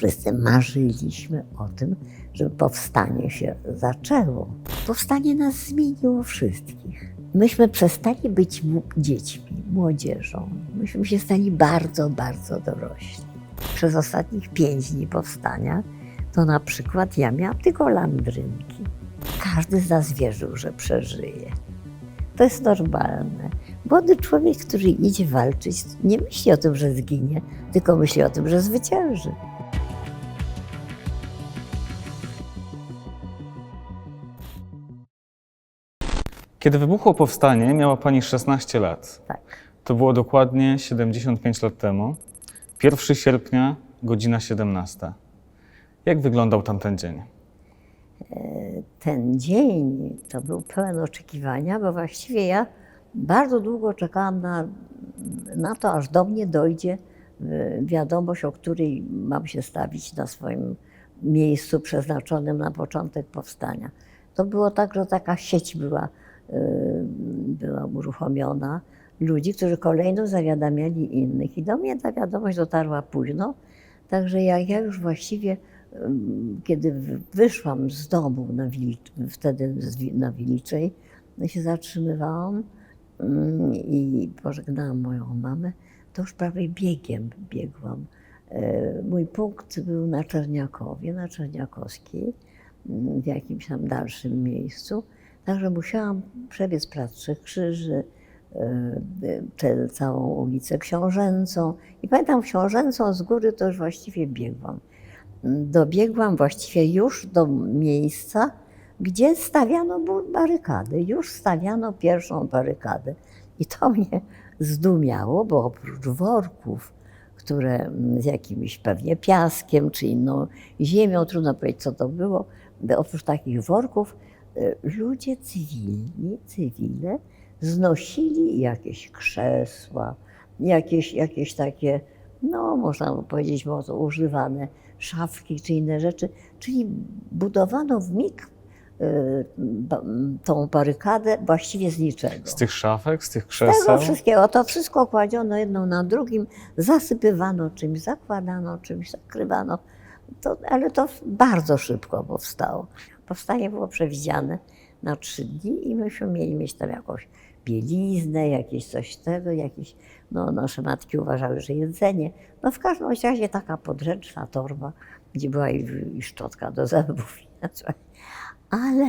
Wszyscy marzyliśmy o tym, żeby powstanie się zaczęło. Powstanie nas zmieniło wszystkich. Myśmy przestali być dziećmi, młodzieżą. Myśmy się stali bardzo, bardzo dorośli. Przez ostatnich 5 dni powstania to na przykład ja miałam tylko landrynki. Każdy z nas wierzył, że przeżyje. To jest normalne. Młody człowiek, który idzie walczyć, nie myśli o tym, że zginie, tylko myśli o tym, że zwycięży. Kiedy wybuchło powstanie, miała Pani 16 lat. Tak. To było dokładnie 75 lat temu. 1 sierpnia, godzina 17. Jak wyglądał tamten dzień? Ten dzień to był pełen oczekiwania, bo właściwie ja bardzo długo czekałam na to, aż do mnie dojdzie wiadomość, o której mam się stawić na swoim miejscu przeznaczonym na początek powstania. To było tak, że taka sieć była uruchomiona ludzi, którzy kolejno zawiadamiali innych. I do mnie ta wiadomość dotarła późno, także jak ja już właściwie, kiedy wyszłam z domu wtedy na Wiliczej, się zatrzymywałam i pożegnałam moją mamę, to już prawie biegiem biegłam. Mój punkt był na Czerniakowie, na Czerniakowskiej, w jakimś tam dalszym miejscu. Także musiałam przebiec Plac Trzech Krzyży, tę całą ulicę Książęcą. I pamiętam, Książęcą z góry to już właściwie biegłam. Dobiegłam właściwie już do miejsca, gdzie stawiano barykady. Już stawiano pierwszą barykadę. I to mnie zdumiało, bo oprócz worków, które z jakimś pewnie piaskiem czy inną ziemią, trudno powiedzieć co to było, oprócz takich worków, ludzie cywile znosili jakieś krzesła, jakieś takie, no można powiedzieć, mocno używane szafki czy inne rzeczy, czyli budowano w mig tą barykadę właściwie z niczego. Z tych szafek, z tych Z krzeseł? tego wszystkiego, to wszystko kładziono jedno na drugim, zasypywano czymś, zakładano czymś, zakrywano. Ale to bardzo szybko powstało. Powstanie było przewidziane na 3 dni i myśmy mieli mieć tam jakąś bieliznę, jakieś coś tego, no nasze matki uważały, że jedzenie. No w każdym razie taka podręczna torba, gdzie była i szczotka do zębów. Ale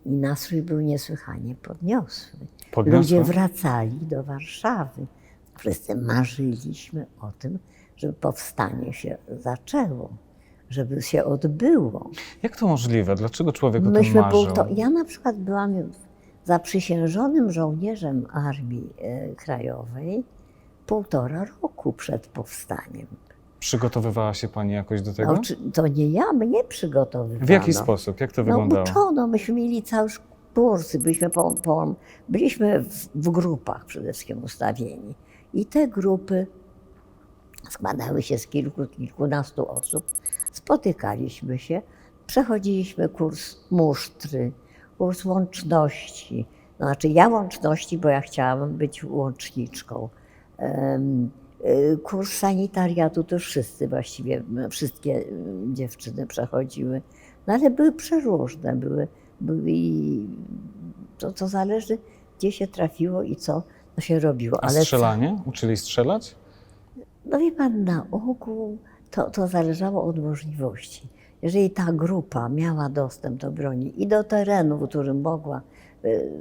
i nastrój był niesłychanie podniosły. Ludzie wracali do Warszawy. Wszyscy marzyliśmy o tym, żeby powstanie się zaczęło, żeby się odbyło. Jak to możliwe? Dlaczego człowiek o tym marzył? Ja na przykład byłam zaprzysiężonym żołnierzem Armii Krajowej 1,5 roku przed powstaniem. Przygotowywała się Pani jakoś do tego? No, to nie ja, mnie przygotowywano. W jaki sposób? Jak to wyglądało? Uczono, myśmy mieli całe kursy, byliśmy w grupach przede wszystkim ustawieni. I te grupy składały się z kilkunastu osób. Spotykaliśmy się, przechodziliśmy kurs musztry, kurs łączności. Znaczy ja łączności, bo ja chciałam być łączniczką. Kurs sanitariatu to wszyscy właściwie, wszystkie dziewczyny przechodziły. No ale były przeróżne, były to zależy, gdzie się trafiło i co się robiło. A strzelanie? Uczyli strzelać? No wie pan, na ogół to zależało od możliwości. Jeżeli ta grupa miała dostęp do broni i do terenu, w którym mogła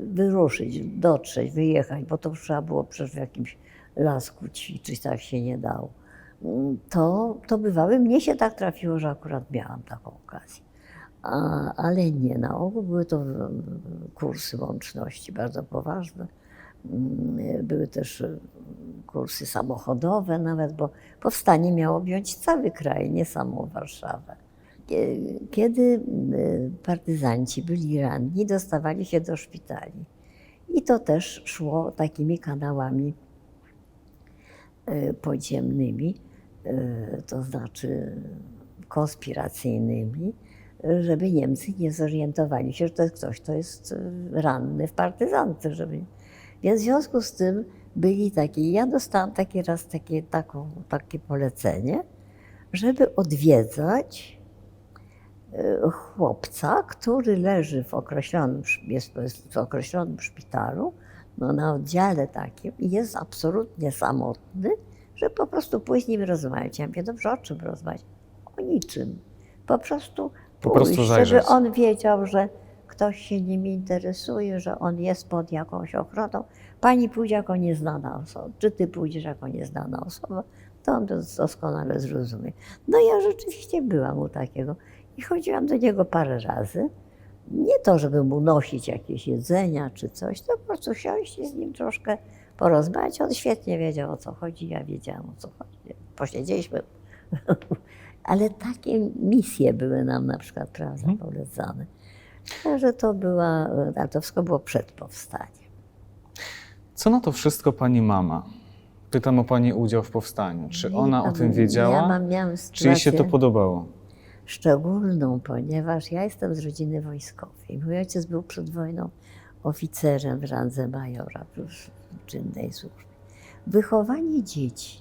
wyruszyć, dotrzeć, wyjechać, bo to trzeba było przecież w jakimś lasku ćwiczyć, tak się nie dało, to bywały. Mnie się tak trafiło, że akurat miałam taką okazję. Ale nie, na ogół były to kursy łączności bardzo poważne. Były też kursy samochodowe nawet, bo powstanie miało objąć cały kraj, nie samą Warszawę. Kiedy partyzanci byli ranni, dostawali się do szpitali. I to też szło takimi kanałami podziemnymi, to znaczy konspiracyjnymi, żeby Niemcy nie zorientowali się, że to jest ktoś, kto jest ranny w partyzance. Więc w związku z tym byli takie, ja dostałam takie polecenie, żeby odwiedzać chłopca, który leży w określonym, jest w określonym szpitalu, no na oddziale takim i jest absolutnie samotny, żeby po prostu pójść z nim rozmawiać. Ja mówię, dobrze, o czym rozmawiać? O niczym. Po prostu pójść, żeby zajrzeć. on wiedział, że ktoś się nim interesuje, że on jest pod jakąś ochroną. Pani pójdzie jako nieznana osoba, czy ty pójdziesz jako nieznana osoba, to on to doskonale zrozumie. No ja rzeczywiście byłam u takiego i chodziłam do niego parę razy. Nie to, żeby mu nosić jakieś jedzenia czy coś, to po prostu siąść i z nim troszkę porozmawiać. On świetnie wiedział, o co chodzi, ja wiedziałam, o co chodzi. Posiedzieliśmy. Ale takie misje były nam na przykład, prawda, polecane. Także to była, ale to wszystko było przed powstaniem. Co na to wszystko pani mama? Pytam o pani udział w powstaniu. Czy ona o tym wiedziała? Miałam Czy jej się to sytuację podobało? szczególną, ponieważ ja jestem z rodziny wojskowej. Mój ojciec był przed wojną oficerem w randze majora w czynnej służbie. Wychowanie dzieci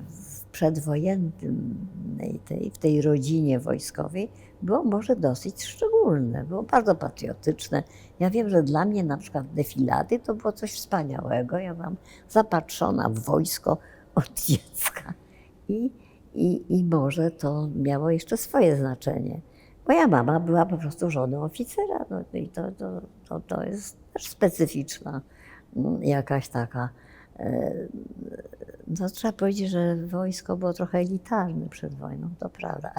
w przedwojennej w tej rodzinie wojskowej było może dosyć szczególne, było bardzo patriotyczne. Ja wiem, że dla mnie na przykład defilady to było coś wspaniałego. Ja byłam zapatrzona w wojsko od dziecka i może to miało jeszcze swoje znaczenie. Moja mama była po prostu żoną oficera, no i to jest też specyficzna jakaś taka. No, trzeba powiedzieć, że wojsko było trochę elitarne przed wojną, to prawda,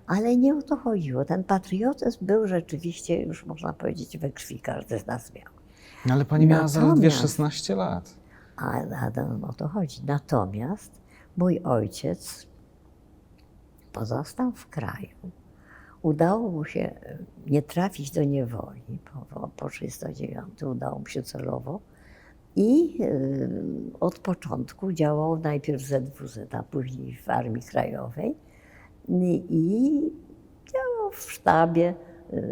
ale nie o to chodziło. Ten patriotyzm był rzeczywiście, już można powiedzieć, we krwi, każdy z nas miał. No, ale pani miała zaledwie Natomiast- 16 lat. A o to chodzi. Natomiast mój ojciec pozostał w kraju. Udało mu się nie trafić do niewoli po 1939, udało mu się celowo. I od początku działał najpierw w ZWZ, a później w Armii Krajowej. I działał w sztabie,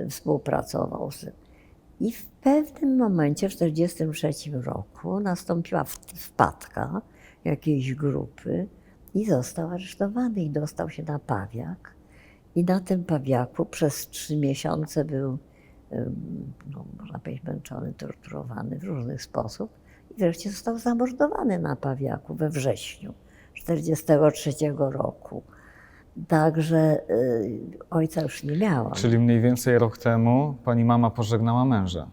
współpracował z. I w pewnym momencie, w 1943 roku, nastąpiła wpadka jakiejś grupy i został aresztowany i dostał się na Pawiak. I na tym Pawiaku przez 3 miesiące był, no, można powiedzieć, męczony, torturowany w różny sposób. I wreszcie został zamordowany na Pawiaku we wrześniu 1943 roku. Także ojca już nie miałam. Czyli mniej więcej rok temu pani mama pożegnała męża.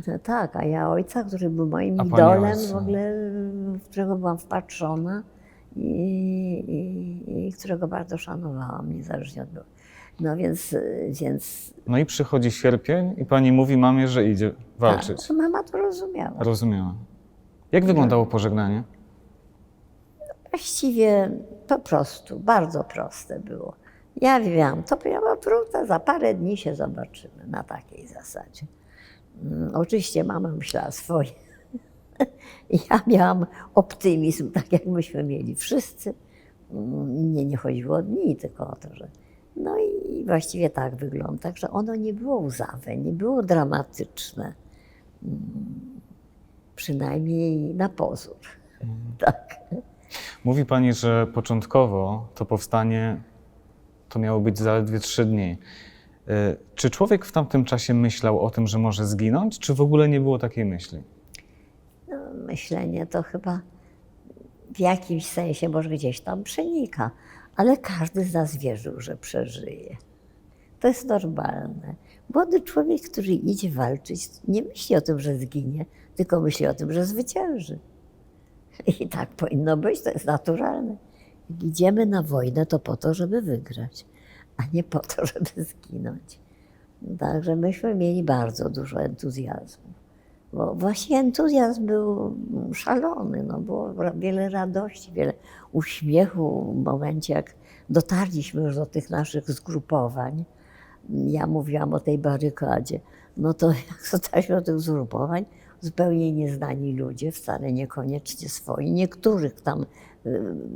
No tak, a ja ojca, który był moim A pani idolem, ojca? w ogóle, w którego byłam wpatrzona i którego bardzo szanowałam, niezależnie od. No więc No i przychodzi sierpień i pani mówi mamie, że idzie walczyć. tak, mama to rozumiała. Rozumiałam. Jak wyglądało pożegnanie? Właściwie po prostu, bardzo proste było. Ja wiem, to była trudne, za parę dni się zobaczymy na takiej zasadzie. Oczywiście mama myślała swoje. Ja miałam optymizm, tak jak myśmy mieli wszyscy. Nie chodziło o dni, tylko o to, że. No i właściwie tak wygląda. Także ono nie było łzawe, nie było dramatyczne. Przynajmniej na pozór. Tak. Mówi pani, że początkowo to powstanie to miało być zaledwie 3 dni. Czy człowiek w tamtym czasie myślał o tym, że może zginąć, czy w ogóle nie było takiej myśli? No, myślenie to chyba w jakimś sensie może gdzieś tam przenika, ale każdy z nas wierzył, że przeżyje. To jest normalne. Młody człowiek, który idzie walczyć, nie myśli o tym, że zginie, tylko myśli o tym, że zwycięży. I tak powinno być, to jest naturalne. Jak idziemy na wojnę, to po to, żeby wygrać, a nie po to, żeby zginąć. Także myśmy mieli bardzo dużo entuzjazmu. Bo właśnie entuzjazm był szalony, no było wiele radości, wiele uśmiechu w momencie, jak dotarliśmy już do tych naszych zgrupowań. Ja mówiłam o tej barykadzie. No to jak dotarliśmy do tych zgrupowań, zupełnie nieznani ludzie, wcale niekoniecznie swoi.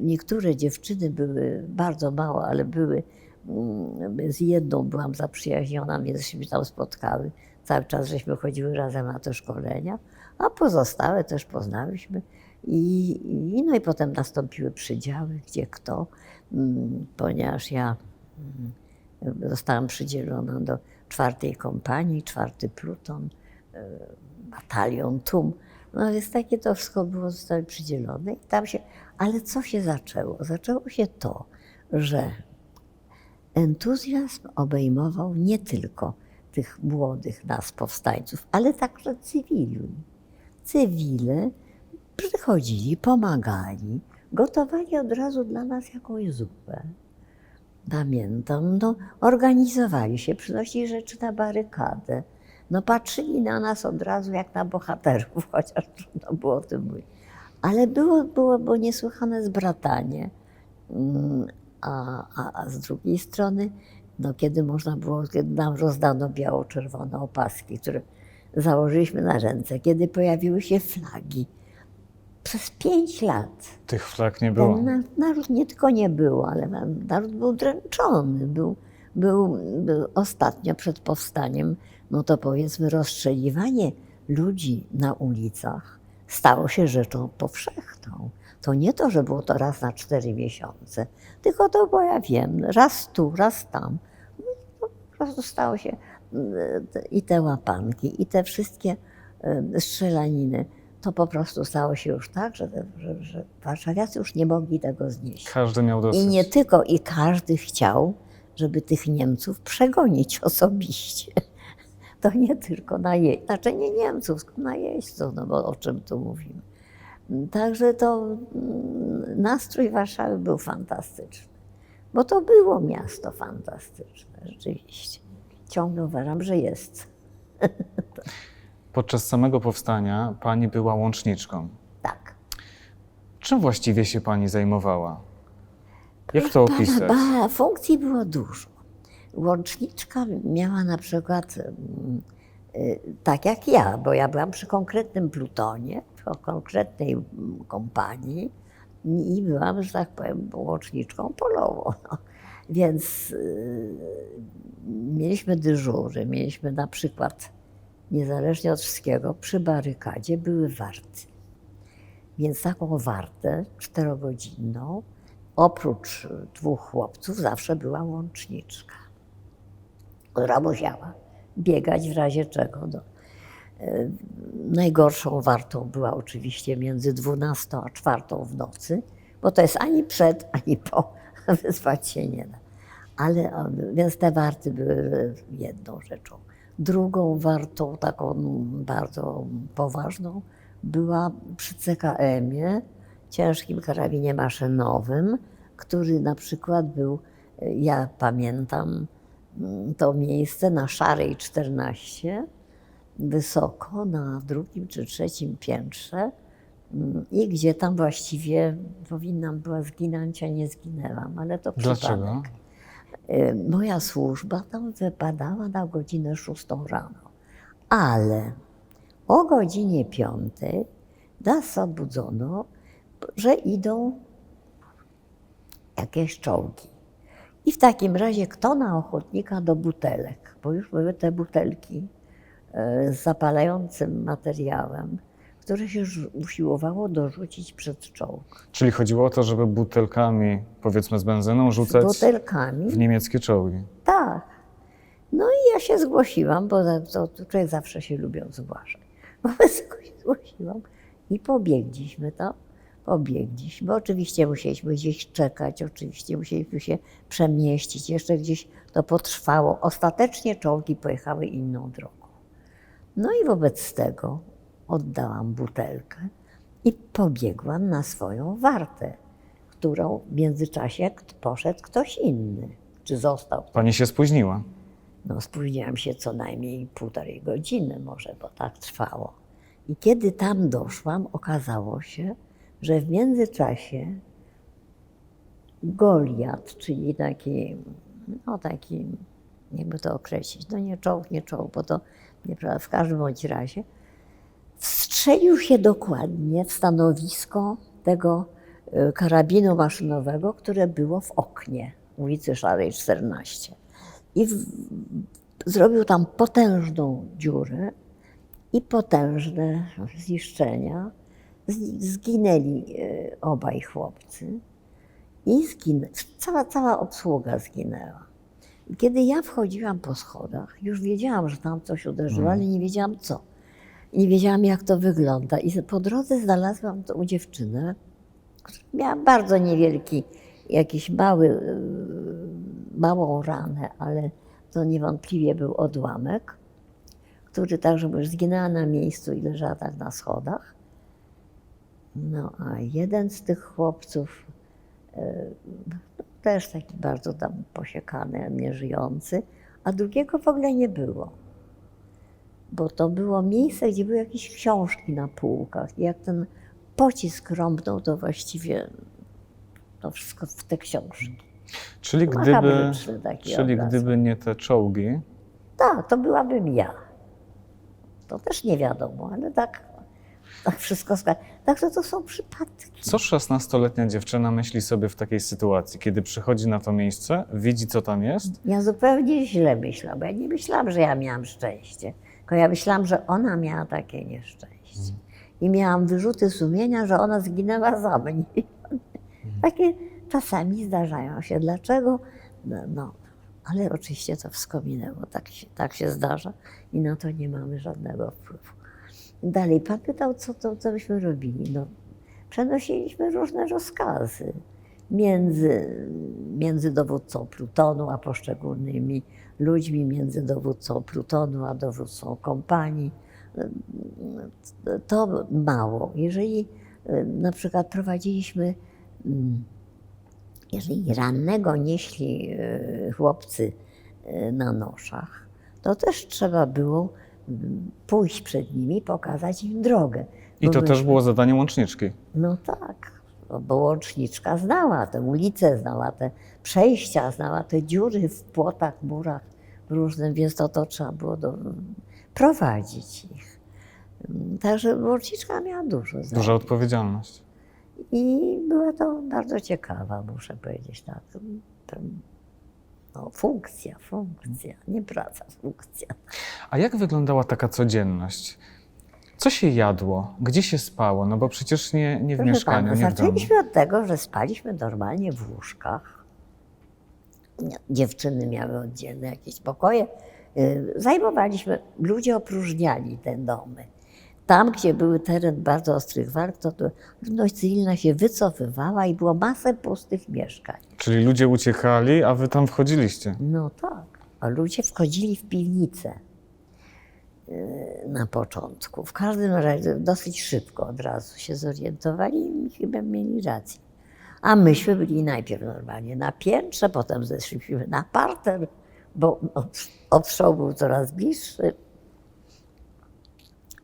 Niektóre dziewczyny były bardzo małe, ale były, z jedną byłam zaprzyjaźniona, więc się tam spotkały. Cały czas żeśmy chodziły razem na te szkolenia, a pozostałe też poznałyśmy. No i potem nastąpiły przydziały, gdzie kto, ponieważ ja zostałam przydzielona do 4. kompanii, 4. pluton, batalion TUM. No więc takie to wszystko było, zostały przydzielone i tam się, ale co się zaczęło? Zaczęło się to, że entuzjazm obejmował nie tylko tych młodych nas, powstańców, ale także cywili. Cywile przychodzili, pomagali, gotowali od razu dla nas jakąś zupę. Pamiętam, no, organizowali się, przynosili rzeczy na barykadę. No, patrzyli na nas od razu jak na bohaterów, chociaż trudno było o tym mówić. Ale było niesłychane zbratanie. A z drugiej strony, no, kiedy nam rozdano biało-czerwone opaski, które założyliśmy na ręce, kiedy pojawiły się flagi. Przez 5 lat Tych flag nie było. ten naród nie tylko nie było, ale naród był dręczony. Był ostatnio przed powstaniem, no to powiedzmy rozstrzeliwanie ludzi na ulicach stało się rzeczą powszechną. To nie to, że było to raz na 4 miesiące, tylko to było, ja wiem, raz tu, raz tam. Po prostu stało się i te łapanki, i te wszystkie strzelaniny. To po prostu stało się już tak, że warszawiacy już nie mogli tego znieść. Każdy miał dosyć. I nie tylko, i każdy chciał, żeby tych Niemców przegonić osobiście. To nie tylko znaczy nie Niemców, tylko najeźdźców, no bo o czym tu mówimy. Także to nastrój Warszawy był fantastyczny, bo to było miasto fantastyczne, rzeczywiście. Ciągle uważam, że jest. Podczas samego powstania pani była łączniczką. Tak. Czym właściwie się pani zajmowała? Jak to opisać? Funkcji było dużo. Łączniczka miała na przykład, tak jak ja, bo ja byłam przy konkretnym plutonie, przy konkretnej kompanii i byłam, że tak powiem, łączniczką polową. No. Więc mieliśmy dyżury, mieliśmy na przykład, niezależnie od wszystkiego, przy barykadzie były warty. Więc taką wartę 4-godzinną, oprócz 2 chłopców, zawsze była łączniczka, która musiała biegać w razie czego. No. Najgorszą wartą była oczywiście między 12 a 4 w nocy, bo to jest ani przed, ani po, wyspać się nie da. Więc te warty były jedną rzeczą. Drugą wartą, taką bardzo poważną, była przy CKM-ie, ciężkim karabinie maszynowym, który na przykład był, ja pamiętam to miejsce na Szarej 14, wysoko na 2. czy 3. piętrze i gdzie tam właściwie powinnam była zginąć, a nie zginęłam, ale to przypadek. Dlaczego? Moja służba tam wypadała na godzinę 6 rano, ale o godzinie 5 nas obudzono, że idą jakieś czołgi. I w takim razie kto na ochotnika do butelek, bo już były te butelki z zapalającym materiałem, które się usiłowało dorzucić przed czołg. Czyli chodziło o to, żeby butelkami, powiedzmy z benzyną, rzucać butelkami. w niemieckie czołgi. Tak. No i ja się zgłosiłam, bo to człowiek zawsze się lubią zgłaszać. Wobec tego się zgłosiłam i pobiegliśmy tam. Pobiegliśmy. Oczywiście musieliśmy gdzieś czekać, oczywiście musieliśmy się przemieścić. Jeszcze gdzieś to potrwało. Ostatecznie czołgi pojechały inną drogą. No i wobec tego oddałam butelkę i pobiegłam na swoją wartę, którą w międzyczasie poszedł ktoś inny. Czy został? Pani się spóźniła. No, spóźniłam się co najmniej 1,5 godziny może, bo tak trwało. I kiedy tam doszłam, okazało się, że w międzyczasie Goliat, czyli taki, jakby to określić, no nie czołg, bo to nieprawda, w każdym bądź razie, wstrzelił się dokładnie w stanowisko tego karabinu maszynowego, które było w oknie ulicy Szarej 14. I zrobił tam potężną dziurę i potężne zniszczenia. Zginęli obaj chłopcy i cała obsługa zginęła. I kiedy ja wchodziłam po schodach, już wiedziałam, że tam coś uderzyło, ale nie wiedziałam co. Nie wiedziałam, jak to wygląda. I po drodze znalazłam tą dziewczynę, która miała bardzo niewielki, jakiś małą ranę, ale to niewątpliwie był odłamek, który także już zginęła na miejscu i leżała tak na schodach. No a jeden z tych chłopców, też taki bardzo tam posiekany, nieżyjący, a drugiego w ogóle nie było. Bo to było miejsce, gdzie były jakieś książki na półkach. I jak ten pocisk rąbnął, to właściwie to wszystko w te książki. Czyli Makabryczny taki obraz. gdyby nie te czołgi, Tak, to byłabym ja. To też nie wiadomo, ale tak wszystko składa. Także to są przypadki. co 16-letnia dziewczyna myśli sobie w takiej sytuacji, kiedy przychodzi na to miejsce, widzi, co tam jest? Ja zupełnie źle myślałam, bo ja nie myślałam, że ja miałam szczęście, tylko ja myślałam, że ona miała takie nieszczęście. I miałam wyrzuty sumienia, że ona zginęła za mnie. Takie czasami zdarzają się. Dlaczego? No, ale oczywiście to wszystko minęło, tak się zdarza i na to nie mamy żadnego wpływu. Dalej, pan pytał, co byśmy robili. No, przenosiliśmy różne rozkazy między dowódcą plutonu a poszczególnymi ludźmi, między dowódcą plutonu a dowódcą kompanii. To mało. Jeżeli na przykład prowadziliśmy, jeżeli rannego nieśli chłopcy na noszach, to też trzeba było pójść przed nimi, pokazać im drogę. I to też było zadanie łączniczki. No tak, bo łączniczka znała tę ulicę, znała te przejścia, znała te dziury w płotach, murach różnym, więc to trzeba było prowadzić ich. Także łączniczka miała dużo zadań. Duża odpowiedzialność. I była to bardzo ciekawa, muszę powiedzieć, tak. No, funkcja, nie praca, funkcja. A jak wyglądała taka codzienność? Co się jadło? Gdzie się spało? No bo przecież nie w Proszę mieszkaniu, pana, nie w domu. zaczęliśmy od tego, że spaliśmy normalnie w łóżkach. Dziewczyny miały oddzielne jakieś pokoje. Zajmowaliśmy, ludzie opróżniali te domy. Tam, gdzie były teren bardzo ostrych walk, to ludność cywilna się wycofywała i było masę pustych mieszkań. Czyli ludzie uciekali, a wy tam wchodziliście. No tak, a ludzie wchodzili w piwnicę na początku. W każdym razie dosyć szybko od razu się zorientowali i chyba mieli rację. A myśmy byli najpierw normalnie na piętrze, potem zeszliśmy na parter, bo ostrzał był coraz bliższy.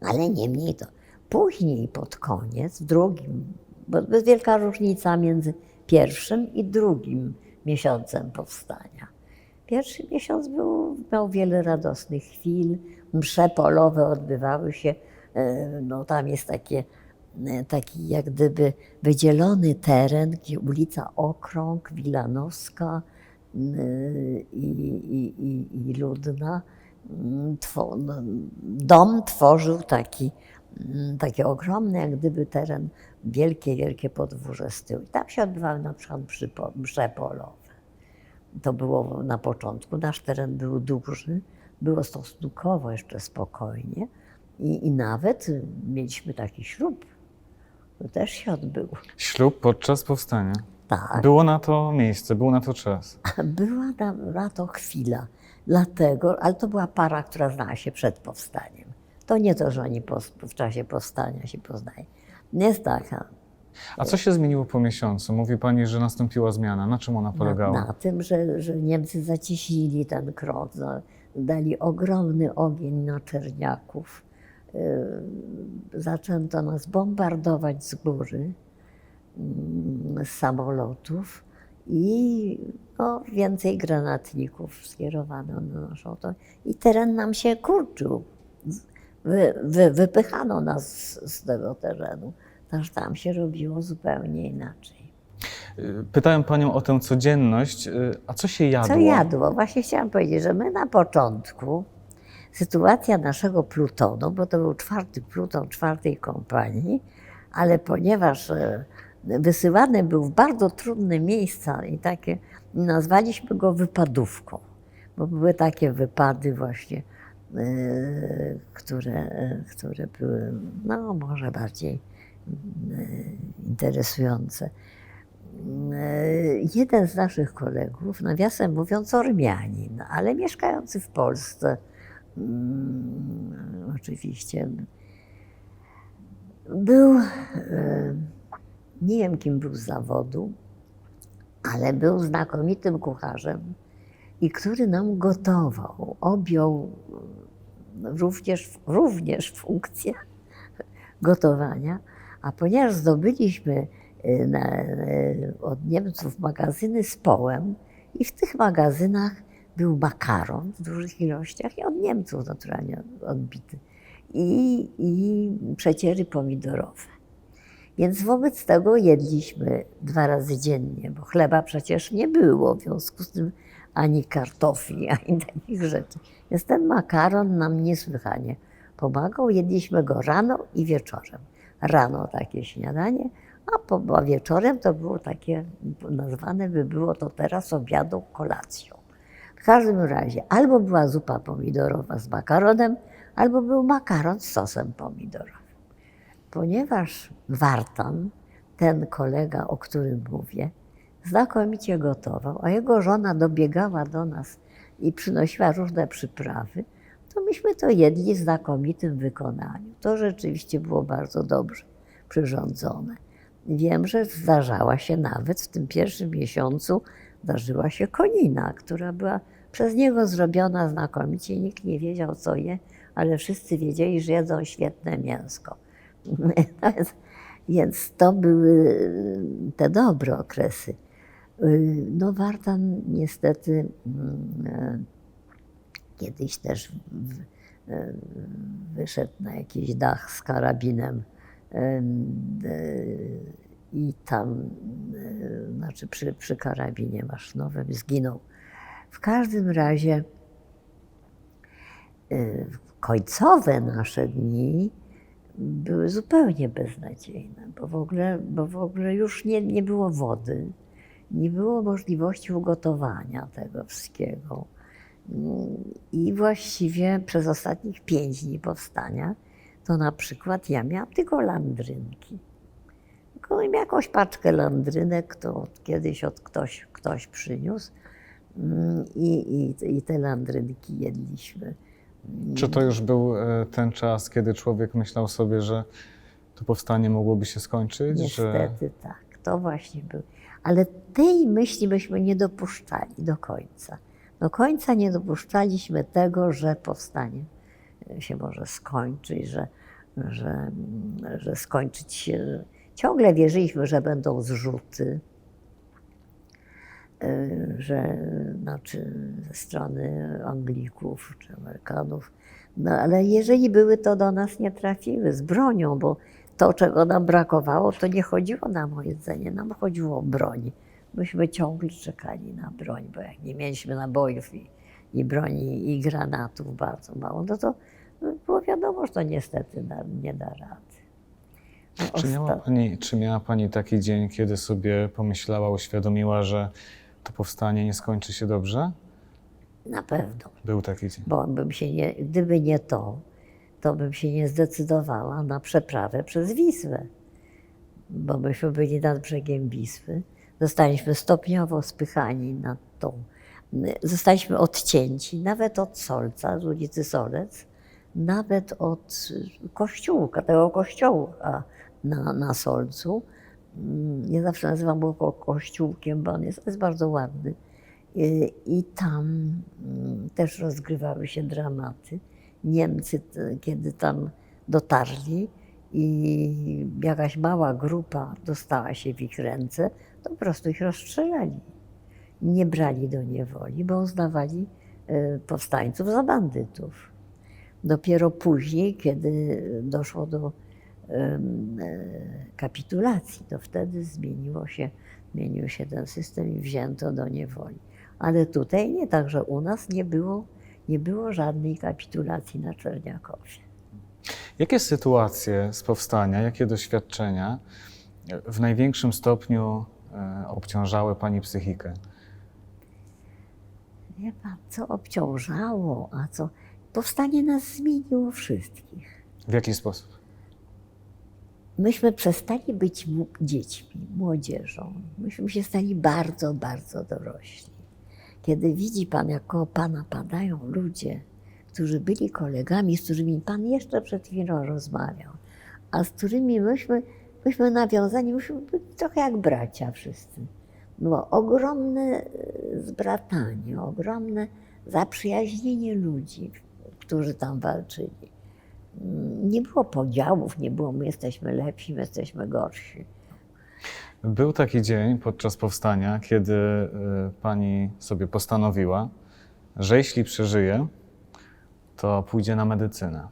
Ale niemniej to później pod koniec, w drugim, bo jest wielka różnica między pierwszym i drugim miesiącem powstania. Pierwszy miesiąc miał wiele radosnych chwil, msze polowe odbywały się, no tam jest taki jak gdyby wydzielony teren, gdzie ulica Okrąg, Wilanowska i Ludna. Dom tworzył taki ogromny, jak gdyby teren, wielkie podwórze z tyłu. I tam się odbywały na przykład msze polowe. To było na początku. Nasz teren był duży, było stosunkowo jeszcze spokojnie i nawet mieliśmy taki ślub. To też się odbyło. Ślub podczas powstania. Tak. Było na to miejsce, był na to czas. Była na to chwila. Dlatego, ale to była para, która znała się przed powstaniem. To nie to, że oni w czasie powstania się poznają. Nie jest taka. A co się zmieniło po miesiącu? Mówi pani, że nastąpiła zmiana. Na czym ona polegała? Na tym, że Niemcy zacieśnili ten krok, dali ogromny ogień na Czerniaków. Zaczęto nas bombardować z góry, z samolotów i więcej granatników skierowano na naszą to. I teren nam się kurczył. Wypychano nas z tego terenu. Także tam się robiło zupełnie inaczej. Pytałem panią o tę codzienność, a co się jadło? Co jadło? Właśnie chciałam powiedzieć, że my na początku, sytuacja naszego plutonu, bo to był 4. pluton 4. kompanii, Ale ponieważ wysyłany był w bardzo trudne miejsca i takie, nazwaliśmy go wypadówką, bo były takie wypady właśnie, które były no, może bardziej interesujące. Jeden z naszych kolegów, nawiasem mówiąc Ormianin, ale mieszkający w Polsce, oczywiście, był, nie wiem kim był z zawodu, ale był znakomitym kucharzem i który nam gotował, objął również funkcję gotowania, a ponieważ zdobyliśmy od Niemców magazyny z połem i w tych magazynach był makaron w dużych ilościach i od Niemców naturalnie odbity i przeciery pomidorowe. Więc wobec tego jedliśmy 2 razy dziennie, bo chleba przecież nie było, w związku z tym ani kartofli, ani takich rzeczy. Więc ten makaron nam niesłychanie pomagał. Jedliśmy go rano i wieczorem. Rano takie śniadanie, a wieczorem to było takie, nazwane by było to teraz obiadą, kolacją. W każdym razie albo była zupa pomidorowa z makaronem, albo był makaron z sosem pomidorowym. Ponieważ Wartan, ten kolega, o którym mówię, znakomicie gotował, a jego żona dobiegała do nas i przynosiła różne przyprawy, to myśmy to jedli w znakomitym wykonaniu. To rzeczywiście było bardzo dobrze przyrządzone. Wiem, że zdarzała się nawet w tym pierwszym miesiącu, zdarzyła się konina, która była przez niego zrobiona znakomicie. Nikt nie wiedział, co je, ale wszyscy wiedzieli, że jedzą świetne mięsko. Więc to były te dobre okresy. No Wartan niestety kiedyś też wyszedł na jakiś dach z karabinem i tam, znaczy przy karabinie maszynowym zginął. W każdym razie końcowe nasze dni były zupełnie beznadziejne, bo w ogóle już nie było wody, nie było możliwości ugotowania tego wszystkiego. I właściwie przez ostatnich 5 dni powstania to na przykład ja miałam tylko landrynki. Tylko jakąś paczkę landrynek, to kiedyś ktoś przyniósł i te landrynki jedliśmy. Czy to już był ten czas, kiedy człowiek myślał sobie, że to powstanie mogłoby się skończyć? Niestety tak, to właśnie był. Ale tej myśli myśmy nie dopuszczali do końca. Do końca nie dopuszczaliśmy tego, że powstanie się może skończyć, że skończyć się. Ciągle wierzyliśmy, że będą zrzuty, że znaczy ze strony Anglików czy Amerykanów. No ale jeżeli były, to do nas nie trafiły z bronią, bo to, czego nam brakowało, to nie chodziło nam o jedzenie, nam chodziło o broń. Myśmy ciągle czekali na broń, bo jak nie mieliśmy nabojów i broni i granatów bardzo mało, no to było wiadomo, że to niestety nie da rady. Czy miała Pani taki dzień, kiedy sobie pomyślała, uświadomiła, że to powstanie nie skończy się dobrze? Na pewno. Był taki dzień. Bo gdyby nie to, to bym się nie zdecydowała na przeprawę przez Wisłę. Bo myśmy byli nad brzegiem Wisły. Zostaliśmy stopniowo spychani na tą. Zostaliśmy odcięci nawet od Solca, z ulicy Solec, nawet od kościółka, tego kościoła na Solcu. Nie zawsze nazywam go kościółkiem, bo on jest bardzo ładny. I tam też rozgrywały się dramaty. Niemcy, kiedy tam dotarli i jakaś mała grupa dostała się w ich ręce, to po prostu ich rozstrzelali. Nie brali do niewoli, bo uznawali powstańców za bandytów. Dopiero później, kiedy doszło do kapitulacji, to wtedy zmienił się ten system i wzięto do niewoli. Ale tutaj nie, także u nas nie było żadnej kapitulacji na Czerniakowie. Jakie sytuacje z powstania, jakie doświadczenia w największym stopniu obciążały pani psychikę? Wie pan, co obciążało, a co... Powstanie nas zmieniło wszystkich. W jaki sposób? Myśmy przestali być dziećmi, młodzieżą. Myśmy się stali bardzo, bardzo dorośli. Kiedy widzi pan, jak koło pana padają ludzie, którzy byli kolegami, z którymi pan jeszcze przed chwilą rozmawiał, a z którymi myśmy nawiązani, myśmy byli trochę jak bracia wszyscy. Było ogromne zbratanie, ogromne zaprzyjaźnienie ludzi, którzy tam walczyli. Nie było podziałów, nie było my jesteśmy lepsi, my jesteśmy gorsi. Był taki dzień podczas powstania, kiedy pani sobie postanowiła, że jeśli przeżyje, to pójdzie na medycynę.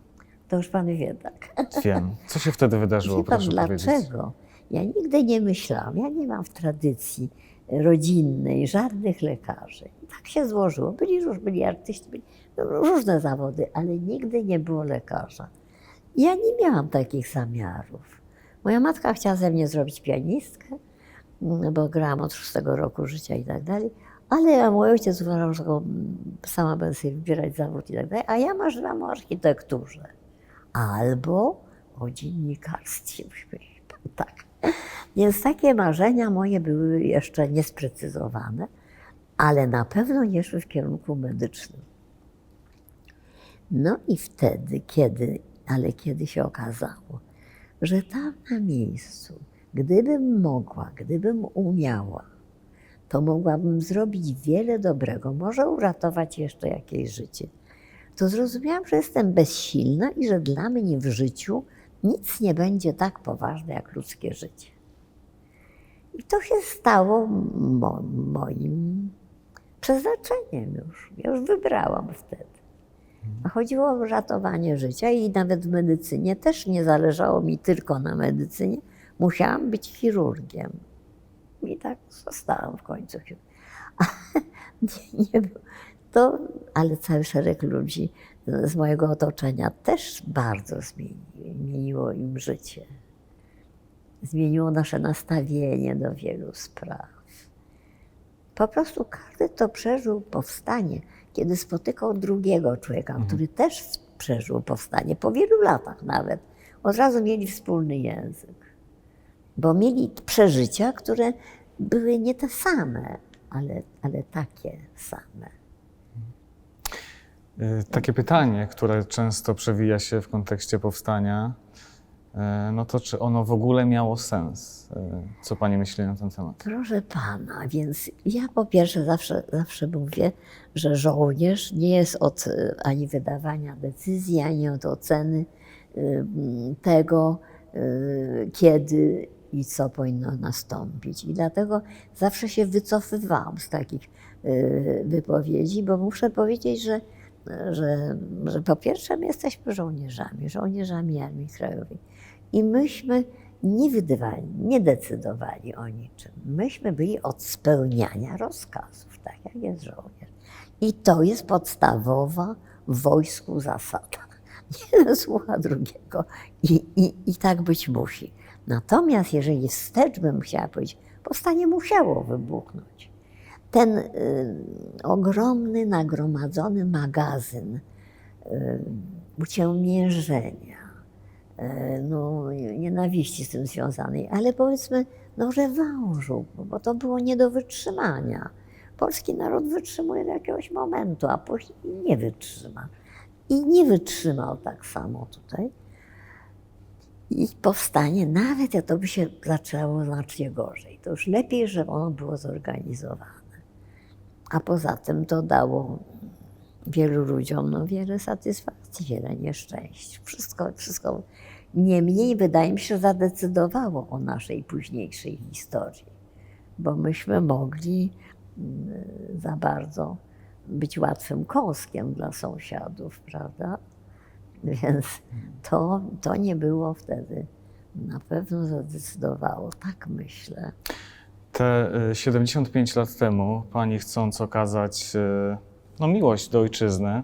To już pan wie, tak. Wiem. Co się wtedy wydarzyło, Wie pan proszę powiedzieć? dlaczego? Ja nigdy nie myślałam, ja nie mam w tradycji rodzinnej żadnych lekarzy. I tak się złożyło. Byli artyści, byli różne zawody, ale nigdy nie było lekarza. Ja nie miałam takich zamiarów. Moja matka chciała ze mnie zrobić pianistkę, bo grałam od 6 roku życia i tak dalej, ale mój ojciec uważał, że sama będę sobie wybierać zawód i tak dalej, a ja marzyłam o architekturze albo o dziennikarstwie. Tak. Więc takie marzenia moje były jeszcze niesprecyzowane, ale na pewno nie szły w kierunku medycznym. No i wtedy, kiedy się okazało, że tam na miejscu, gdybym mogła, gdybym umiała, to mogłabym zrobić wiele dobrego, może uratować jeszcze jakieś życie, to zrozumiałam, że jestem bezsilna i że dla mnie w życiu nic nie będzie tak poważne jak ludzkie życie. I to się stało moim przeznaczeniem już. Ja już wybrałam wtedy. A chodziło o ratowanie życia i nawet w medycynie też nie zależało mi tylko na medycynie. Musiałam być chirurgiem. I tak zostałam w końcu. Nie było. Ale cały szereg ludzi z mojego otoczenia też bardzo zmieniło im życie. Zmieniło nasze nastawienie do wielu spraw. Po prostu każdy, kto przeżył powstanie, kiedy spotykał drugiego człowieka, który też przeżył powstanie, po wielu latach nawet, od razu mieli wspólny język. Bo mieli przeżycia, które były nie te same, ale takie same. Takie pytanie, które często przewija się w kontekście powstania, no to czy ono w ogóle miało sens? Co pani myśli na ten temat? Proszę pana, więc ja po pierwsze zawsze mówię, że żołnierz nie jest od ani wydawania decyzji, ani od oceny tego, kiedy i co powinno nastąpić. I dlatego zawsze się wycofywałam z takich wypowiedzi, bo muszę powiedzieć, że po pierwsze my jesteśmy żołnierzami Armii Krajowej. I myśmy nie decydowali o niczym. Myśmy byli od spełniania rozkazów, tak jak jest żołnierz. I to jest podstawowa w wojsku zasada. Jeden słucha drugiego i tak być musi. Natomiast jeżeli wstecz bym chciała powiedzieć, powstanie musiało wybuchnąć. Ten ogromny, nagromadzony magazyn uciemiężenia, nienawiści z tym związanej, ale powiedzmy, rewanżu, bo to było nie do wytrzymania. Polski naród wytrzymuje do jakiegoś momentu, a później nie wytrzyma. I nie wytrzymał tak samo tutaj. I powstanie, nawet jak to by się zaczęło znacznie gorzej, to już lepiej, że ono było zorganizowane. A poza tym to dało wielu ludziom wiele satysfakcji, wiele nieszczęść. Wszystko. Niemniej wydaje mi się, że zadecydowało o naszej późniejszej historii, bo myśmy mogli za bardzo być łatwym kąskiem dla sąsiadów, prawda? Więc to nie było wtedy, na pewno zadecydowało, tak myślę. Te 75 lat temu pani, chcąc okazać miłość do ojczyzny,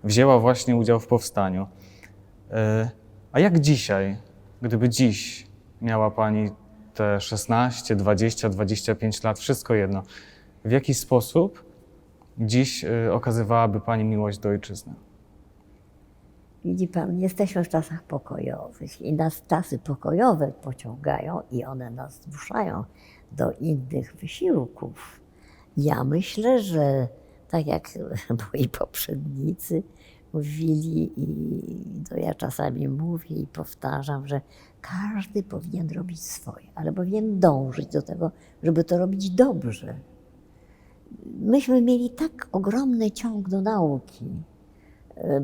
wzięła właśnie udział w powstaniu. A jak dzisiaj, gdyby dziś miała pani te 16, 20, 25 lat, wszystko jedno, w jaki sposób dziś okazywałaby pani miłość do ojczyzny? Widzi pan, jesteśmy w czasach pokojowych i nas czasy pokojowe pociągają i one nas zmuszają do innych wysiłków. Ja myślę, że tak jak moi poprzednicy mówili i to ja czasami mówię i powtarzam, że każdy powinien robić swoje, ale powinien dążyć do tego, żeby to robić dobrze. Myśmy mieli tak ogromny ciąg do nauki,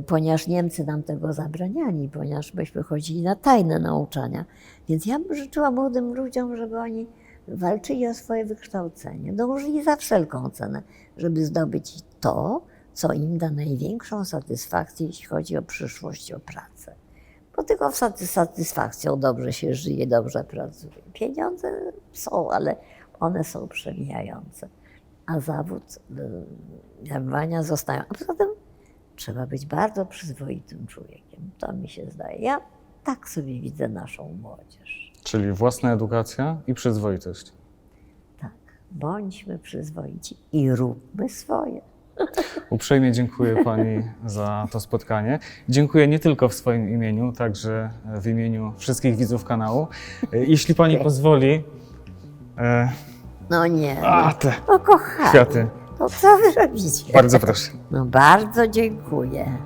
ponieważ Niemcy nam tego zabraniali, ponieważ myśmy chodzili na tajne nauczania. Więc ja bym życzyła młodym ludziom, żeby oni walczyli o swoje wykształcenie, dążyli za wszelką cenę, żeby zdobyć to, co im da największą satysfakcję, jeśli chodzi o przyszłość, o pracę. Bo tylko z satysfakcją dobrze się żyje, dobrze pracuje. Pieniądze są, ale one są przemijające. A zawód jarmowania zostają. A poza tym trzeba być bardzo przyzwoitym człowiekiem. To mi się zdaje. Ja tak sobie widzę naszą młodzież. Czyli własna edukacja i przyzwoitość. Tak, bądźmy przyzwoici i róbmy swoje. Uprzejmie dziękuję pani za to spotkanie. Dziękuję nie tylko w swoim imieniu, także w imieniu wszystkich widzów kanału. Jeśli pani pozwoli, No nie, te no kochani, kwiaty. no co wy robicie? Bardzo proszę. No bardzo dziękuję.